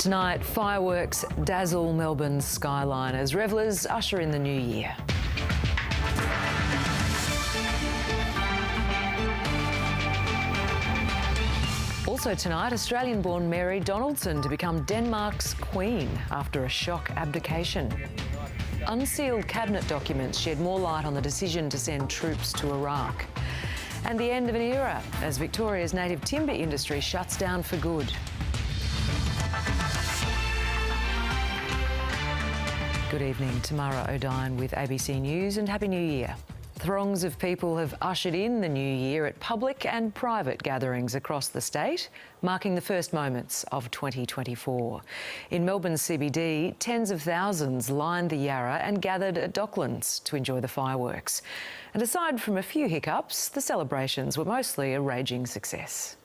Tonight, fireworks dazzle Melbourne's skyline as revellers usher in the new year. Also tonight, Australian-born Mary Donaldson to become Denmark's Queen after a shock abdication. Unsealed cabinet documents shed more light on the decision to send troops to Iraq. And the end of an era as Victoria's native timber industry shuts down for good. Good evening, Tamara Oudyn with ABC News and Happy New Year. Throngs of people have ushered in the new year at public and private gatherings across the state, marking the first moments of 2024. In Melbourne's CBD, tens of thousands lined the Yarra and gathered at Docklands to enjoy the fireworks. And aside from a few hiccups, the celebrations were mostly a raging success.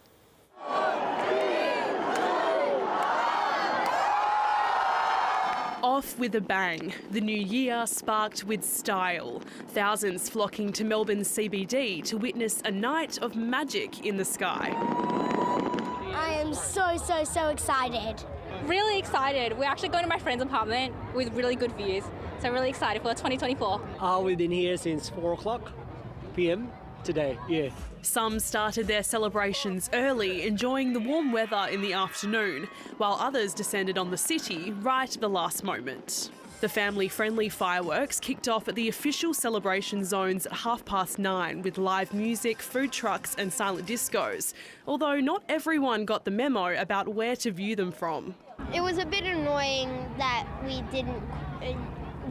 Off with a bang, the new year sparked with style. Thousands flocking to Melbourne's CBD to witness a night of magic in the sky. I am so excited. Really excited. We're actually going to my friend's apartment with really good views. So really excited for 2024. We've been here since 4 o'clock p.m. today, yeah. Some started their celebrations early, enjoying the warm weather in the afternoon, while others descended on the city right at the last moment. The family-friendly fireworks kicked off at the official celebration zones at 9:30 with live music, food trucks and silent discos, although not everyone got the memo about where to view them from. It was a bit annoying that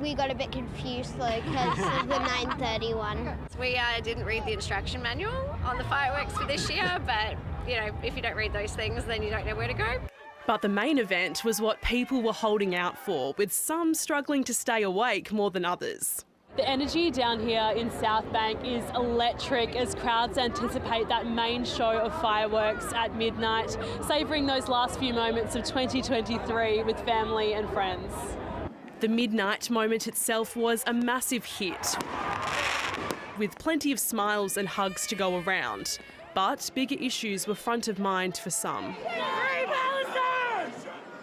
we got a bit confused though because of the 9:30 one. We didn't read the instruction manual on the fireworks for this year, but you know, if you don't read those things, then you don't know where to go. But the main event was what people were holding out for, with some struggling to stay awake more than others. The energy down here in South Bank is electric as crowds anticipate that main show of fireworks at midnight, savouring those last few moments of 2023 with family and friends. The midnight moment itself was a massive hit, with plenty of smiles and hugs to go around. But bigger issues were front of mind for some.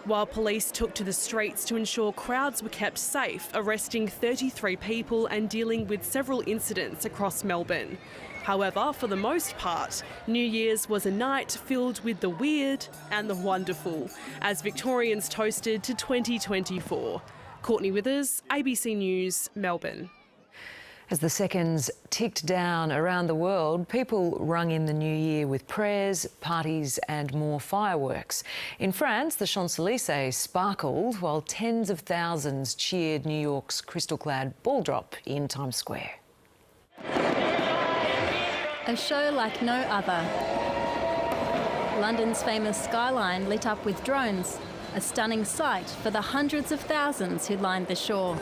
While police took to the streets to ensure crowds were kept safe, arresting 33 people and dealing with several incidents across Melbourne. However, for the most part, New Year's was a night filled with the weird and the wonderful, as Victorians toasted to 2024. Courtney Withers, ABC News, Melbourne. As the seconds ticked down around the world, people rung in the new year with prayers, parties and more fireworks. In France, the Champs-Élysées sparkled while tens of thousands cheered New York's crystal-clad ball drop in Times Square. A show like no other. London's famous skyline lit up with drones, a stunning sight for the hundreds of thousands who lined the shore.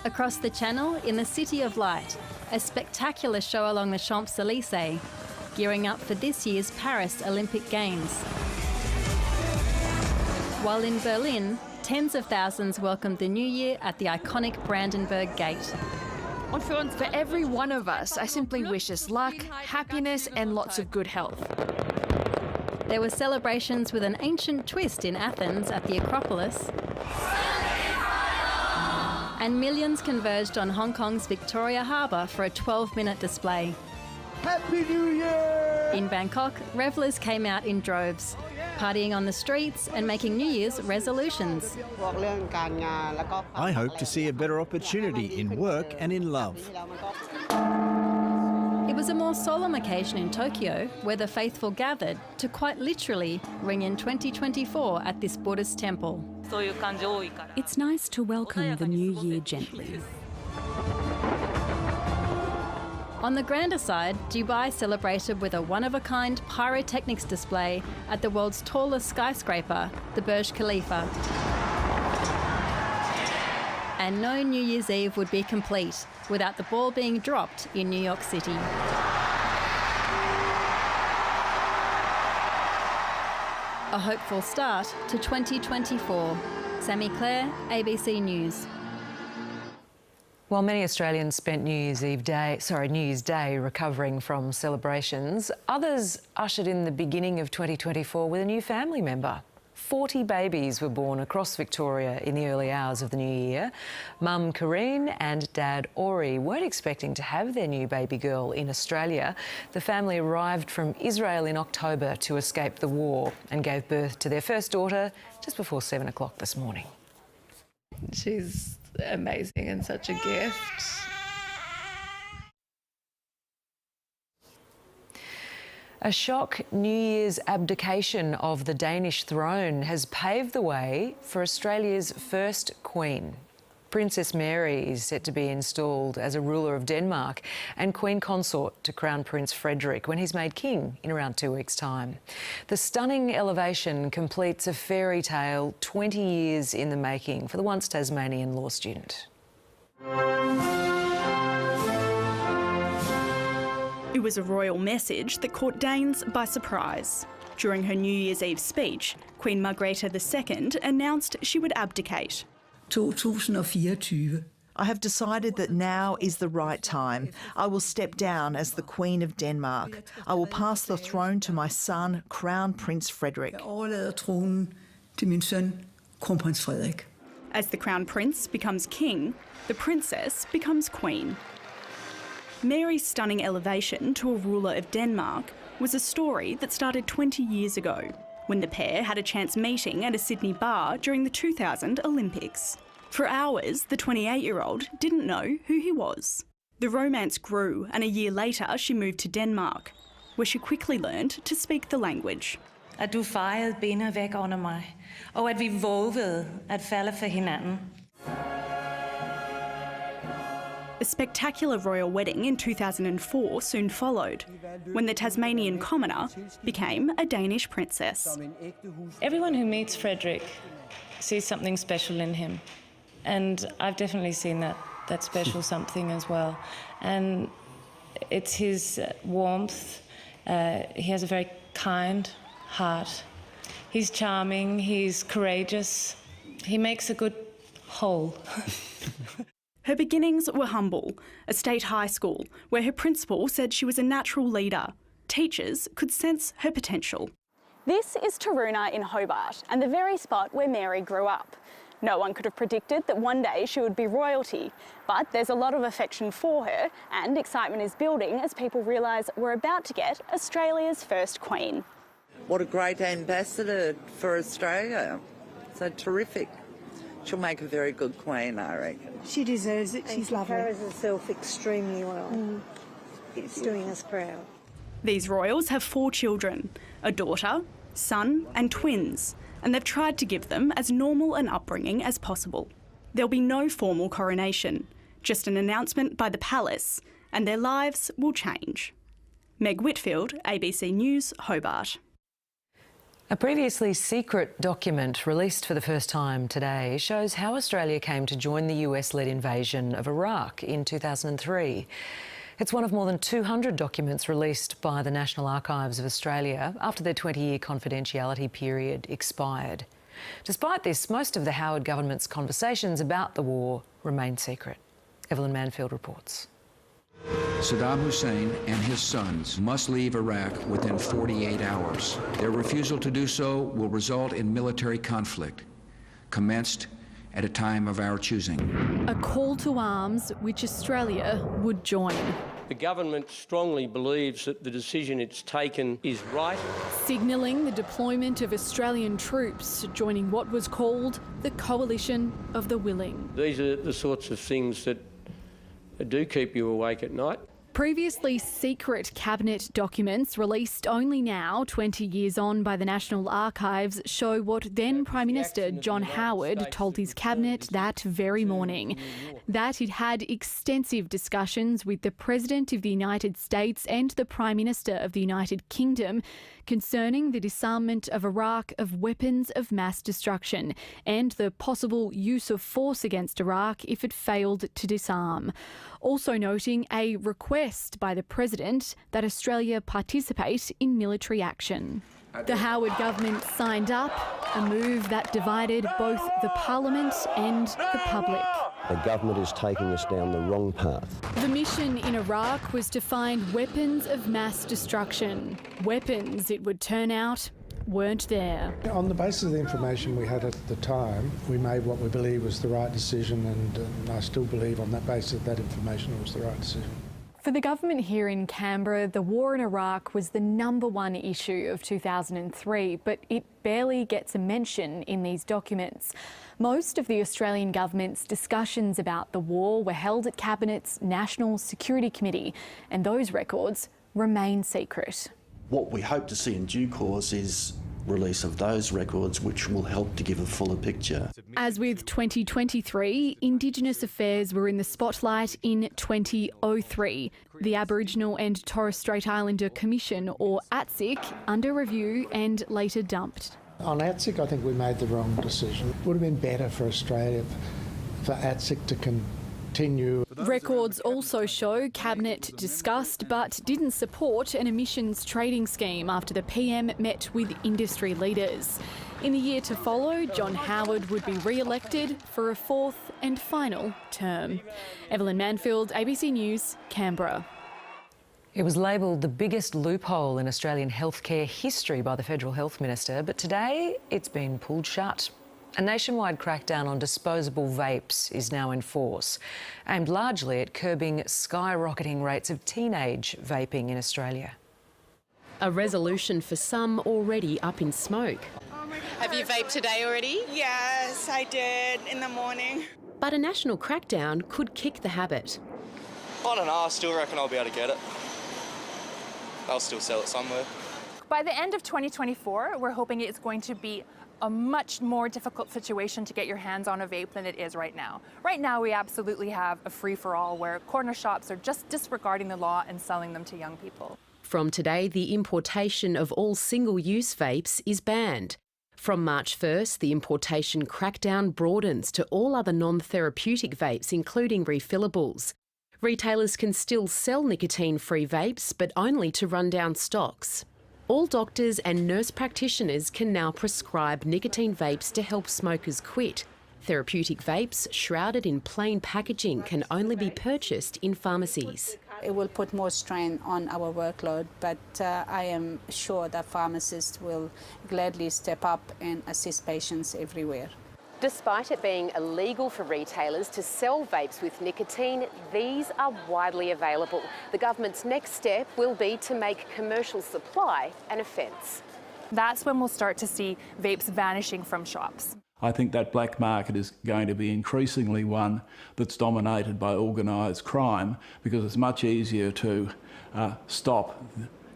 Across the Channel, in the City of Light, a spectacular show along the Champs-Élysées, gearing up for this year's Paris Olympic Games. While in Berlin, tens of thousands welcomed the new year at the iconic Brandenburg Gate. For every one of us, I simply wish us luck, happiness and lots of good health. There were celebrations with an ancient twist in Athens at the Acropolis. And millions converged on Hong Kong's Victoria Harbour for a 12-minute display. Happy New Year! In Bangkok, revellers came out in droves, partying on the streets and making New Year's resolutions. I hope to see a better opportunity in work and in love. It was a more solemn occasion in Tokyo, where the faithful gathered to quite literally ring in 2024 at this Buddhist temple. It's nice to welcome the new year gently. On the grander side, Dubai celebrated with a one-of-a-kind pyrotechnics display at the world's tallest skyscraper, the Burj Khalifa. And no New Year's Eve would be complete without the ball being dropped in New York City. A hopeful start to 2024. Sammy Clare, ABC News. While many Australians spent New Year's Day recovering from celebrations, others ushered in the beginning of 2024 with a new family member. 40 babies were born across Victoria in the early hours of the new year. Mum Kareen and Dad Ori weren't expecting to have their new baby girl in Australia. The family arrived from Israel in October to escape the war and gave birth to their first daughter just before 7 o'clock this morning. She's amazing and such a gift. A shock New Year's abdication of the Danish throne has paved the way for Australia's first Queen. Princess Mary is set to be installed as a ruler of Denmark and Queen Consort to Crown Prince Frederik when he's made king in around 2 weeks' time. The stunning elevation completes a fairy tale 20 years in the making for the once Tasmanian law student. It was a royal message that caught Danes by surprise. During her New Year's Eve speech, Queen Margrethe II announced she would abdicate. 2024. I have decided that now is the right time. I will step down as the Queen of Denmark. I will pass the throne to my son, Crown Prince Frederik. As the Crown Prince becomes king, the princess becomes queen. Mary's stunning elevation to a ruler of Denmark was a story that started 20 years ago, when the pair had a chance meeting at a Sydney bar during the 2000 Olympics. For hours, the 28-year-old didn't know who he was. The romance grew, and a year later she moved to Denmark, where she quickly learned to speak the language. At du fejede benene væk under mig, og at vi vågede at falde for hinanden. A spectacular royal wedding in 2004 soon followed, when the Tasmanian commoner became a Danish princess. Everyone who meets Frederik sees something special in him, and I've definitely seen that special something as well. And it's his warmth. He has a very kind heart. He's charming, he's courageous. He makes a good whole. Her beginnings were humble, a state high school where her principal said she was a natural leader. Teachers could sense her potential. This is Taruna in Hobart and the very spot where Mary grew up. No one could have predicted that one day she would be royalty, but there's a lot of affection for her and excitement is building as people realise we're about to get Australia's first Queen. What a great ambassador for Australia. So terrific. She'll make a very good Queen, I reckon. She deserves it. She's lovely. She carries herself extremely well. It's doing us proud. These royals have 4 children, a daughter, son and twins, and they've tried to give them as normal an upbringing as possible. There'll be no formal coronation, just an announcement by the palace, and their lives will change. Meg Whitfield, ABC News, Hobart. A previously secret document released for the first time today shows how Australia came to join the US-led invasion of Iraq in 2003. It's one of more than 200 documents released by the National Archives of Australia after their 20-year confidentiality period expired. Despite this, most of the Howard government's conversations about the war remain secret. Evelyn Manfield reports. Saddam Hussein and his sons must leave Iraq within 48 hours. Their refusal to do so will result in military conflict, commenced at a time of our choosing. A call to arms which Australia would join. The government strongly believes that the decision it's taken is right. Signalling the deployment of Australian troops joining what was called the Coalition of the Willing. These are the sorts of things that do keep you awake at night. Previously secret cabinet documents released only now, 20 years on, by the National Archives show what then Prime Minister John Howard told his cabinet that very morning. That he'd had extensive discussions with the President of the United States and the Prime Minister of the United Kingdom concerning the disarmament of Iraq of weapons of mass destruction and the possible use of force against Iraq if it failed to disarm. Also noting a request by the President that Australia participate in military action. The Howard government signed up, a move that divided both the Parliament and the public. The government is taking us down the wrong path. The mission in Iraq was to find weapons of mass destruction. Weapons, it would turn out, weren't there. On the basis of the information we had at the time, we made what we believe was the right decision, and I still believe on that basis of that information it was the right decision. For the government here in Canberra, the war in Iraq was the #1 issue of 2003, but it barely gets a mention in these documents. Most of the Australian government's discussions about the war were held at Cabinet's National Security Committee, and those records remain secret. What we hope to see in due course is release of those records, which will help to give a fuller picture. As with 2023, Indigenous affairs were in the spotlight in 2003. The Aboriginal and Torres Strait Islander Commission, or ATSIC, under review and later dumped. On ATSIC, I think we made the wrong decision. It would have been better for Australia for ATSIC to continue. Records also show Cabinet discussed but didn't support an emissions trading scheme after the PM met with industry leaders. In the year to follow, John Howard would be re-elected for a 4th and final term. Evelyn Manfield, ABC News, Canberra. It was labelled the biggest loophole in Australian healthcare history by the Federal Health Minister, but today it's been pulled shut. A nationwide crackdown on disposable vapes is now in force, aimed largely at curbing skyrocketing rates of teenage vaping in Australia. A resolution for some already up in smoke. Have you vaped today already? Yes, I did in the morning. But a national crackdown could kick the habit. I don't know, I still reckon I'll be able to get it. They'll still sell it somewhere. By the end of 2024, we're hoping it's going to be a much more difficult situation to get your hands on a vape than it is right now. Right now, we absolutely have a free-for-all where corner shops are just disregarding the law and selling them to young people. From today, the importation of all single-use vapes is banned. From March 1st, the importation crackdown broadens to all other non-therapeutic vapes, including refillables. Retailers can still sell nicotine-free vapes, but only to run down stocks. All doctors and nurse practitioners can now prescribe nicotine vapes to help smokers quit. Therapeutic vapes, shrouded in plain packaging, can only be purchased in pharmacies. It will put more strain on our workload, but I am sure that pharmacists will gladly step up and assist patients everywhere. Despite it being illegal for retailers to sell vapes with nicotine, these are widely available. The government's next step will be to make commercial supply an offence. That's when we'll start to see vapes vanishing from shops. I think that black market is going to be increasingly one that's dominated by organised crime, because it's much easier to stop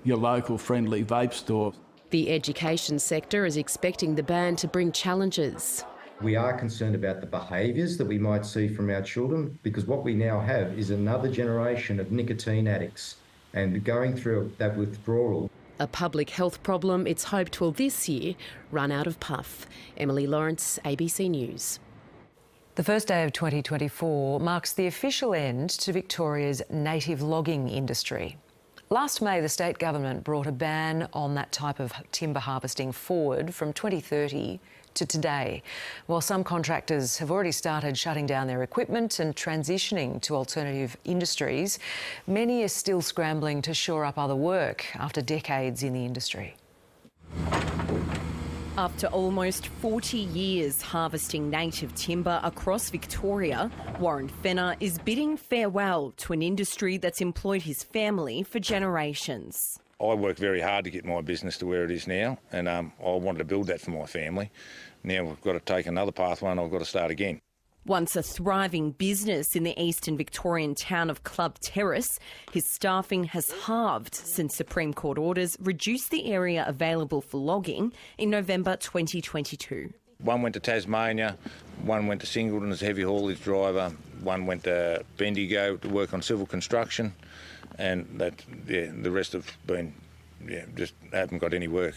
your local friendly vape store. The education sector is expecting the ban to bring challenges. We are concerned about the behaviours that we might see from our children, because what we now have is another generation of nicotine addicts, and going through that withdrawal. A public health problem it's hoped will this year run out of puff. Emily Lawrence, ABC News. The first day of 2024 marks the official end to Victoria's native logging industry. Last May, the state government brought a ban on that type of timber harvesting forward from 2030 to today. While some contractors have already started shutting down their equipment and transitioning to alternative industries, many are still scrambling to shore up other work after decades in the industry. After almost 40 years harvesting native timber across Victoria, Warren Fenner is bidding farewell to an industry that's employed his family for generations. I worked very hard to get my business to where it is now, and I wanted to build that for my family. Now we've got to take another pathway and I've got to start again. Once a thriving business in the eastern Victorian town of Club Terrace, his staffing has halved since Supreme Court orders reduced the area available for logging in November 2022. One went to Tasmania, one went to Singleton as a heavy haulage driver, one went to Bendigo to work on civil construction, and the rest have been, just haven't got any work.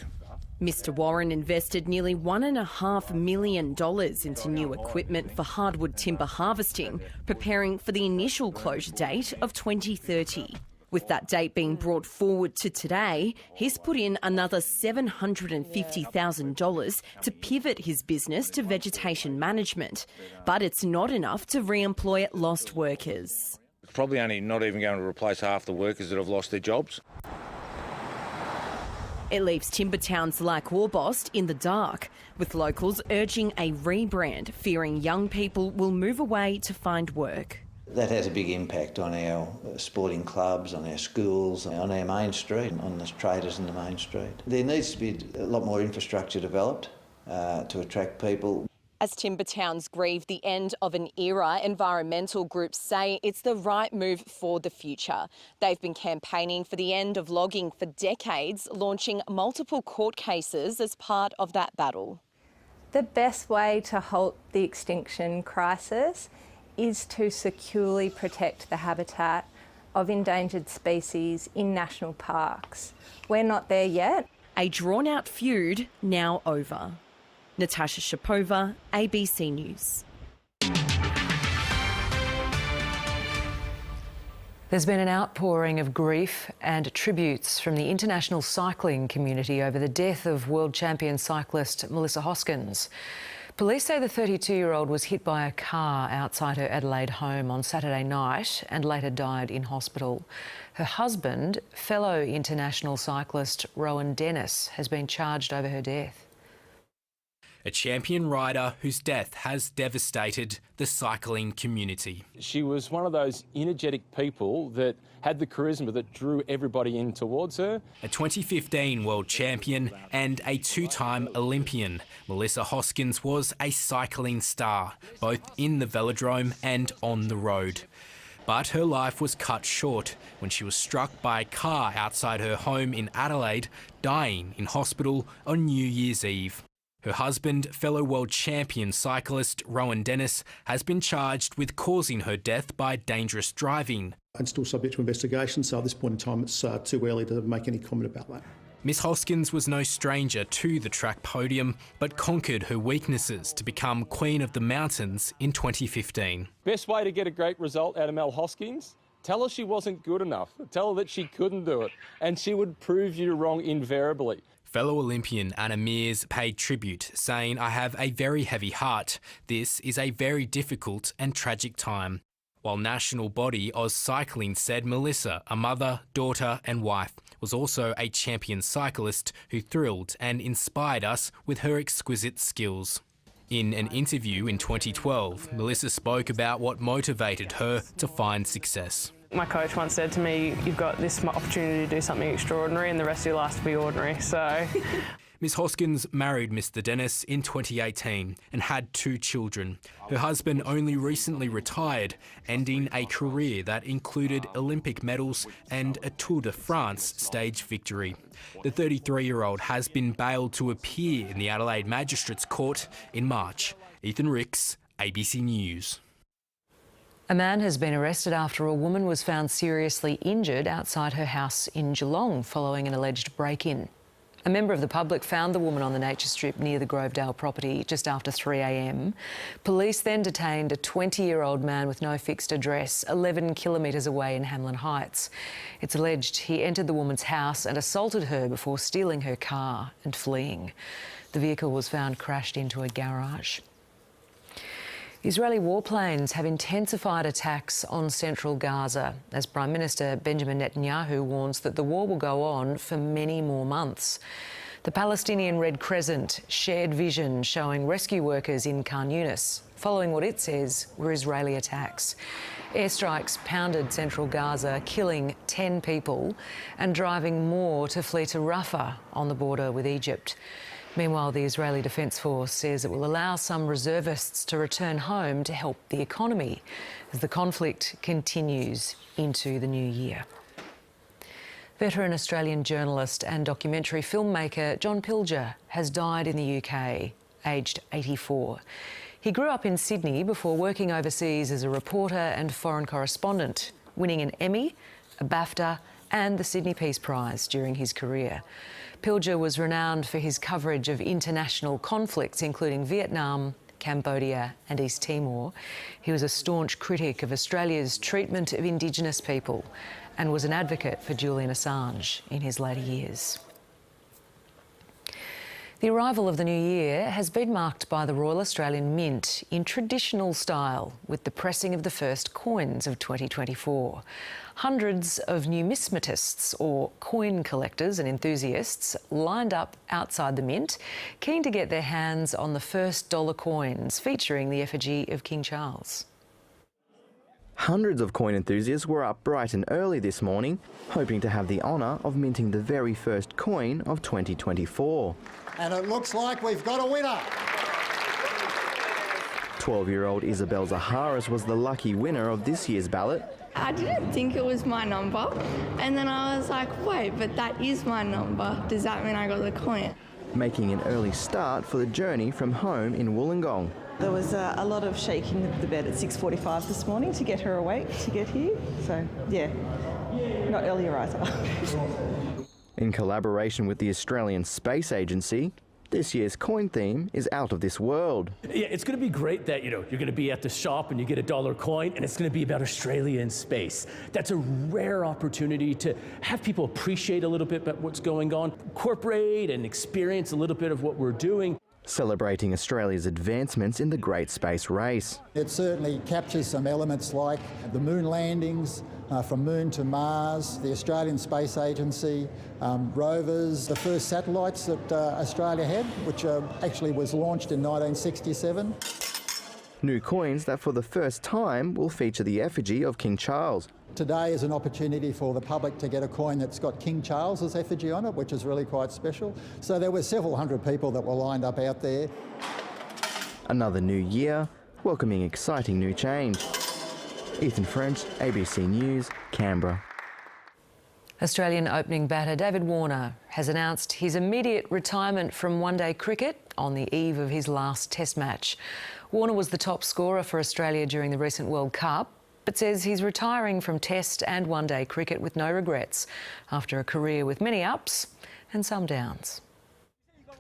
Mr Warren invested nearly $1.5 million into new equipment for hardwood timber harvesting, preparing for the initial closure date of 2030. With that date being brought forward to today, he's put in another $750,000 to pivot his business to vegetation management. But it's not enough to re-employ lost workers. It's probably only not even going to replace half the workers that have lost their jobs. It leaves timber towns like Warbost in the dark, with locals urging a rebrand, fearing young people will move away to find work. That has a big impact on our sporting clubs, on our schools, on our main street, on the traders in the main street. There needs to be a lot more infrastructure developed to attract people. As timber towns grieve the end of an era, environmental groups say it's the right move for the future. They've been campaigning for the end of logging for decades, launching multiple court cases as part of that battle. The best way to halt the extinction crisis is to securely protect the habitat of endangered species in national parks. We're not there yet. A drawn-out feud now over. Natasha Shapova, ABC News. There's been an outpouring of grief and tributes from the international cycling community over the death of world champion cyclist Melissa Hoskins. Police say the 32-year-old was hit by a car outside her Adelaide home on Saturday night and later died in hospital. Her husband, fellow international cyclist Rowan Dennis, has been charged over her death. A champion rider whose death has devastated the cycling community. She was one of those energetic people that had the charisma that drew everybody in towards her. A 2015 world champion and a two-time Olympian, Melissa Hoskins was a cycling star, both in the velodrome and on the road. But her life was cut short when she was struck by a car outside her home in Adelaide, dying in hospital on New Year's Eve. Her husband, fellow world champion cyclist Rowan Dennis, has been charged with causing her death by dangerous driving. And still subject to investigation, so at this point in time it's too early to make any comment about that. Miss Hoskins was no stranger to the track podium, but conquered her weaknesses to become Queen of the Mountains in 2015. Best way to get a great result out of Mel Hoskins? Tell her she wasn't good enough. Tell her that she couldn't do it, and she would prove you wrong invariably. Fellow Olympian Anna Mears paid tribute, saying, "I have a very heavy heart. This is a very difficult and tragic time." While national body Oz Cycling said Melissa, a mother, daughter and wife, was also a champion cyclist who thrilled and inspired us with her exquisite skills. In an interview in 2012, Melissa spoke about what motivated her to find success. My coach once said to me, "You've got this opportunity to do something extraordinary and the rest of your life to be ordinary." So, Miss Hoskins married Mr. Dennis in 2018 and had 2 children. Her husband only recently retired, ending a career that included Olympic medals and a Tour de France stage victory. The 33-year-old has been bailed to appear in the Adelaide Magistrates Court in March. Ethan Ricks, ABC News. A man has been arrested after a woman was found seriously injured outside her house in Geelong following an alleged break-in. A member of the public found the woman on the nature strip near the Grovedale property just after 3 a.m. Police then detained a 20-year-old man with no fixed address 11 kilometres away in Hamlin Heights. It's alleged he entered the woman's house and assaulted her before stealing her car and fleeing. The vehicle was found crashed into a garage. Israeli warplanes have intensified attacks on central Gaza as Prime Minister Benjamin Netanyahu warns that the war will go on for many more months. The Palestinian Red Crescent shared vision showing rescue workers in Khan Yunis, following what it says were Israeli attacks. Airstrikes pounded central Gaza, killing 10 people and driving more to flee to Rafah on the border with Egypt. Meanwhile, the Israeli Defence Force says it will allow some reservists to return home to help the economy as the conflict continues into the new year. Veteran Australian journalist and documentary filmmaker John Pilger has died in the UK, aged 84. He grew up in Sydney before working overseas as a reporter and foreign correspondent, winning an Emmy, a BAFTA and the Sydney Peace Prize during his career. Pilger was renowned for his coverage of international conflicts, including Vietnam, Cambodia and East Timor. He was a staunch critic of Australia's treatment of Indigenous people and was an advocate for Julian Assange in his later years. The arrival of the new year has been marked by the Royal Australian Mint in traditional style with the pressing of the first coins of 2024. Hundreds of numismatists or coin collectors and enthusiasts lined up outside the Mint, keen to get their hands on the first dollar coins featuring the effigy of King Charles. Hundreds of coin enthusiasts were up bright and early this morning, hoping to have the honour of minting the very first coin of 2024. And it looks like we've got a winner. 12-year-old Isabel Zaharis was the lucky winner of this year's ballot. I didn't think it was my number, and then I was like, wait, but that is my number. Does that mean I got the coin? Making an early start for the journey from home in Wollongong. There was a lot of shaking of the bed at 6:45 this morning to get her awake to get here. So, yeah, not early riser. In collaboration with the Australian Space Agency, this year's coin theme is out of this world. Yeah, it's going to be great that, you're going to be at the shop and you get a dollar coin, and it's going to be about Australia in space. That's a rare opportunity to have people appreciate a little bit about what's going on, incorporate and experience a little bit of what we're doing. Celebrating Australia's advancements in the Great Space Race. It certainly captures some elements like the moon landings, from Moon to Mars, the Australian Space Agency, rovers, the first satellites that Australia had, which actually was launched in 1967. New coins that for the first time will feature the effigy of King Charles. Today is an opportunity for the public to get a coin that's got King Charles's effigy on it, which is really quite special. So there were several hundred people that were lined up out there. Another new year, welcoming exciting new change. Ethan French, ABC News, Canberra. Australian opening batter David Warner has announced his immediate retirement from one-day cricket on the eve of his last Test match. Warner was the top scorer for Australia during the recent World Cup, but says he's retiring from Test and one-day cricket with no regrets after a career with many ups and some downs.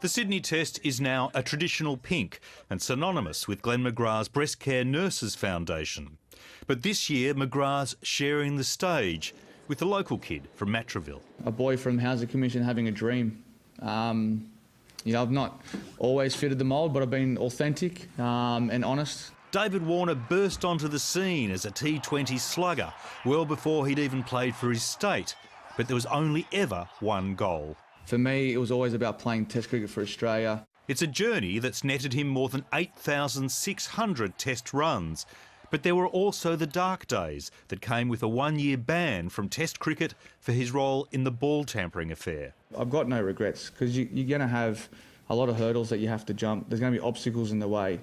The Sydney Test is now a traditional pink and synonymous with Glenn McGrath's Breast Care Nurses Foundation. But this year, McGrath's sharing the stage with a local kid from Matraville. A boy from Housing Commission having a dream. I've not always fitted the mould, but I've been authentic and honest. David Warner burst onto the scene as a T20 slugger well before he'd even played for his state. But there was only ever one goal. For me, it was always about playing Test cricket for Australia. It's a journey that's netted him more than 8,600 Test runs. But there were also the dark days that came with a one-year ban from Test cricket for his role in the ball tampering affair. I've got no regrets because you're going to have a lot of hurdles that you have to jump. There's going to be obstacles in the way,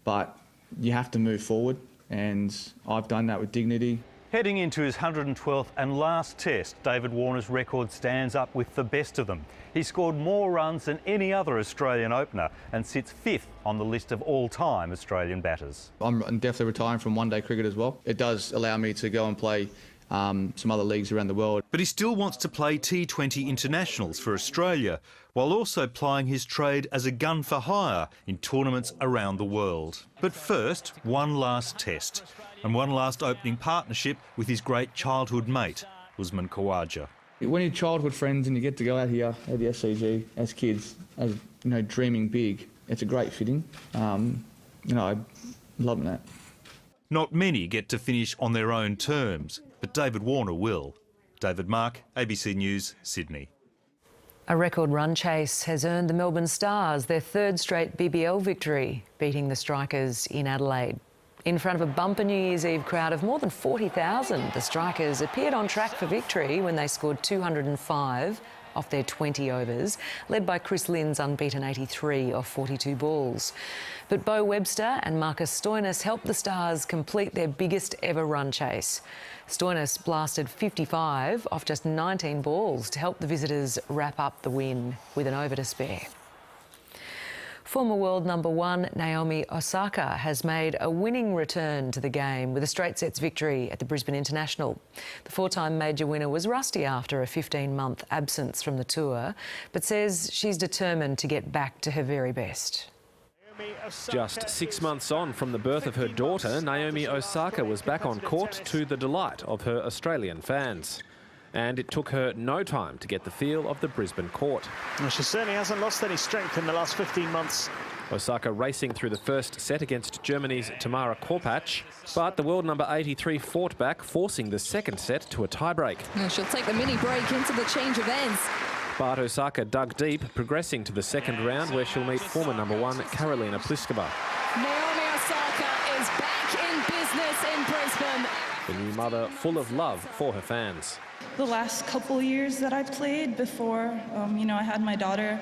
but you have to move forward, and I've done that with dignity. Heading into his 112th and last Test, David Warner's record stands up with the best of them. He scored more runs than any other Australian opener and sits 5th on the list of all-time Australian batters. I'm definitely retiring from one-day cricket as well. It does allow me to go and play some other leagues around the world. But he still wants to play T20 internationals for Australia, while also plying his trade as a gun for hire in tournaments around the world. But first, one last Test, and one last opening partnership with his great childhood mate, Usman Khawaja. When you're childhood friends and you get to go out here at the SCG as kids, as dreaming big, it's a great fitting. I'm loving that. Not many get to finish on their own terms, but David Warner will. David Mark, ABC News, Sydney. A record run chase has earned the Melbourne Stars their third straight BBL victory, beating the Strikers in Adelaide. In front of a bumper New Year's Eve crowd of more than 40,000, the Strikers appeared on track for victory when they scored 205 off their 20 overs, led by Chris Lynn's unbeaten 83 off 42 balls. But Bo Webster and Marcus Stoinis helped the Stars complete their biggest ever run chase. Stoinis blasted 55 off just 19 balls to help the visitors wrap up the win with an over to spare. Former world number one Naomi Osaka has made a winning return to the game with a straight sets victory at the Brisbane International. The four-time major winner was rusty after a 15-month absence from the tour, but says she's determined to get back to her very best. Just 6 months on from the birth of her daughter, Naomi Osaka was back on court to the delight of her Australian fans. And it took her no time to get the feel of the Brisbane court. Well, she certainly hasn't lost any strength in the last 15 months. Osaka racing through the first set against Germany's Tamara, but the world number 83 fought back, forcing the second set to a tiebreak. She'll take the mini break into the change of ends. But Osaka dug deep, progressing to the second round where she'll meet former number 1 Karolina Pliskova. Naomi Osaka is back in business in Brisbane. The new mother full of love for her fans. The last couple years that I played before, I had my daughter,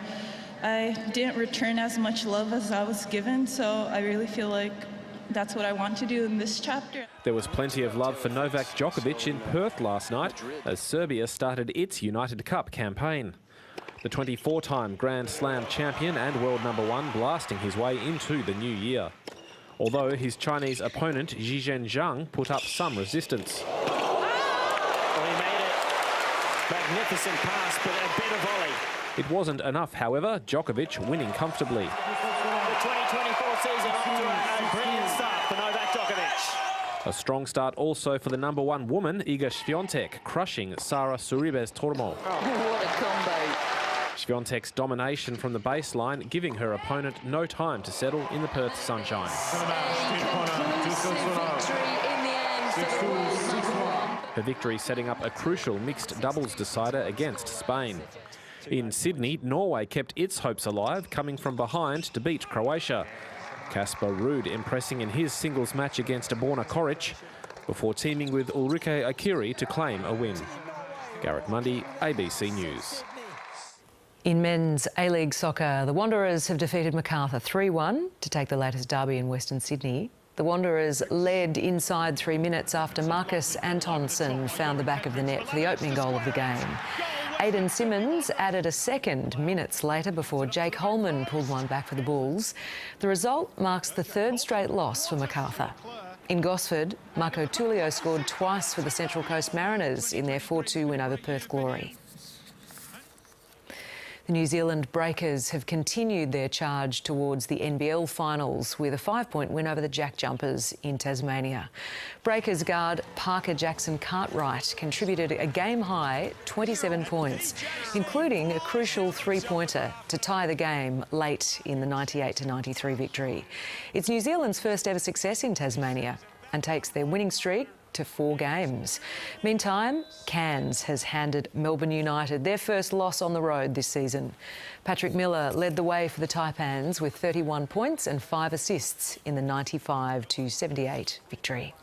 I didn't return as much love as I was given, so I really feel like that's what I want to do in this chapter. There was plenty of love for Novak Djokovic in Perth last night as Serbia started its United Cup campaign. The 24-time Grand Slam champion and world number 1 blasting his way into the new year. Although his Chinese opponent Zhizhen Zhang put up some resistance. Well, he made it. Magnificent pass, but a better volley. It wasn't enough, however, Djokovic winning comfortably. The 2024 season off to a brilliant start for Novak Djokovic. A strong start also for the number 1 woman, Iga Świątek, crushing Sara Sorribes-Tormo. What a combo. Świątek's domination from the baseline, giving her opponent no time to settle in the Perth sunshine. Her victory setting up a crucial mixed doubles decider against Spain. In Sydney, Norway kept its hopes alive, coming from behind to beat Croatia. Kasper Ruud impressing in his singles match against Borna Koric, before teaming with Ulrike Akiri to claim a win. Garrett Mundy, ABC News. In men's A-League soccer, the Wanderers have defeated Macarthur 3-1 to take the latest derby in Western Sydney. The Wanderers led inside 3 minutes after Marcus Antonsson found the back of the net for the opening goal of the game. Aidan Simmons added a second minutes later before Jake Holman pulled one back for the Bulls. The result marks the 3rd straight loss for Macarthur. In Gosford, Marco Tullio scored twice for the Central Coast Mariners in their 4-2 win over Perth Glory. The New Zealand Breakers have continued their charge towards the NBL finals with a 5-point win over the Jack Jumpers in Tasmania. Breakers guard Parker Jackson Cartwright contributed a game-high 27 points, including a crucial 3-pointer to tie the game late in the 98-93 victory. It's New Zealand's first ever success in Tasmania and takes their winning streak to 4 games. Meantime, Cairns has handed Melbourne United their first loss on the road this season. Patrick Miller led the way for the Taipans with 31 points and 5 assists in the 95-78 victory.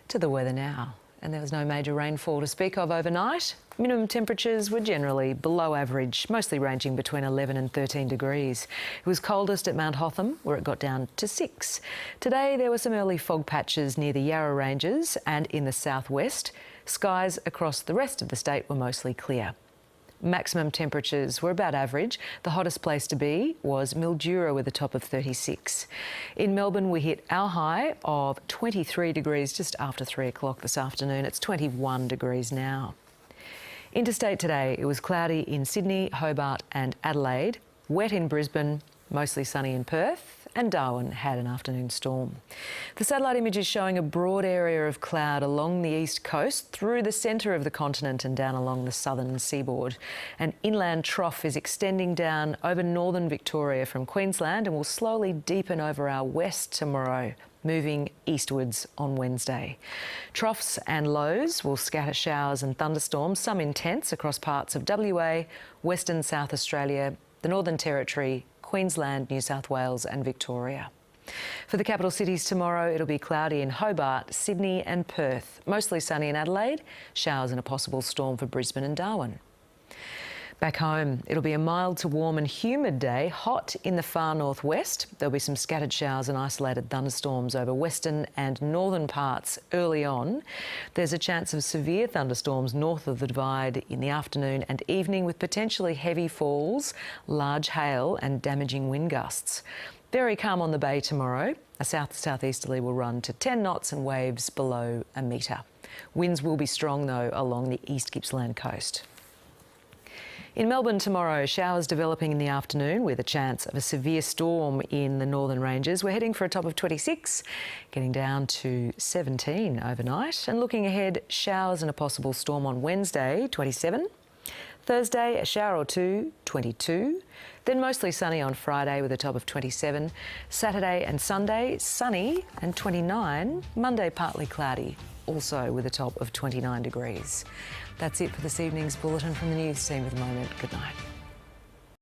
To the weather now. And there was no major rainfall to speak of overnight. Minimum temperatures were generally below average, mostly ranging between 11 and 13 degrees. It was coldest at Mount Hotham, where it got down to 6. Today, there were some early fog patches near the Yarra Ranges and in the southwest. Skies across the rest of the state were mostly clear. Maximum temperatures were about average. The hottest place to be was Mildura with a top of 36. In Melbourne, we hit our high of 23 degrees just after 3 o'clock this afternoon. It's 21 degrees now. Interstate today, it was cloudy in Sydney, Hobart and Adelaide, wet in Brisbane, mostly sunny in Perth, and Darwin had an afternoon storm. The satellite image is showing a broad area of cloud along the east coast, through the centre of the continent and down along the southern seaboard. An inland trough is extending down over northern Victoria from Queensland and will slowly deepen over our west tomorrow, moving eastwards on Wednesday. Troughs and lows will scatter showers and thunderstorms, some intense across parts of WA, Western South Australia, the Northern Territory, Queensland, New South Wales and Victoria. For the capital cities tomorrow, it'll be cloudy in Hobart, Sydney and Perth, mostly sunny in Adelaide, showers and a possible storm for Brisbane and Darwin. Back home, it'll be a mild to warm and humid day, hot in the far northwest. There'll be some scattered showers and isolated thunderstorms over western and northern parts early on. There's a chance of severe thunderstorms north of the Divide in the afternoon and evening with potentially heavy falls, large hail and damaging wind gusts. Very calm on the bay tomorrow. A south-southeasterly will run to 10 knots and waves below a metre. Winds will be strong though along the East Gippsland coast. In Melbourne tomorrow, showers developing in the afternoon with a chance of a severe storm in the northern ranges. We're heading for a top of 26, getting down to 17 overnight. And looking ahead, showers and a possible storm on Wednesday, 27. Thursday, a shower or two, 22. Then mostly sunny on Friday with a top of 27. Saturday and Sunday, sunny and 29. Monday, partly cloudy, also with a top of 29 degrees. That's it for this evening's bulletin from the news team at the moment. Good night.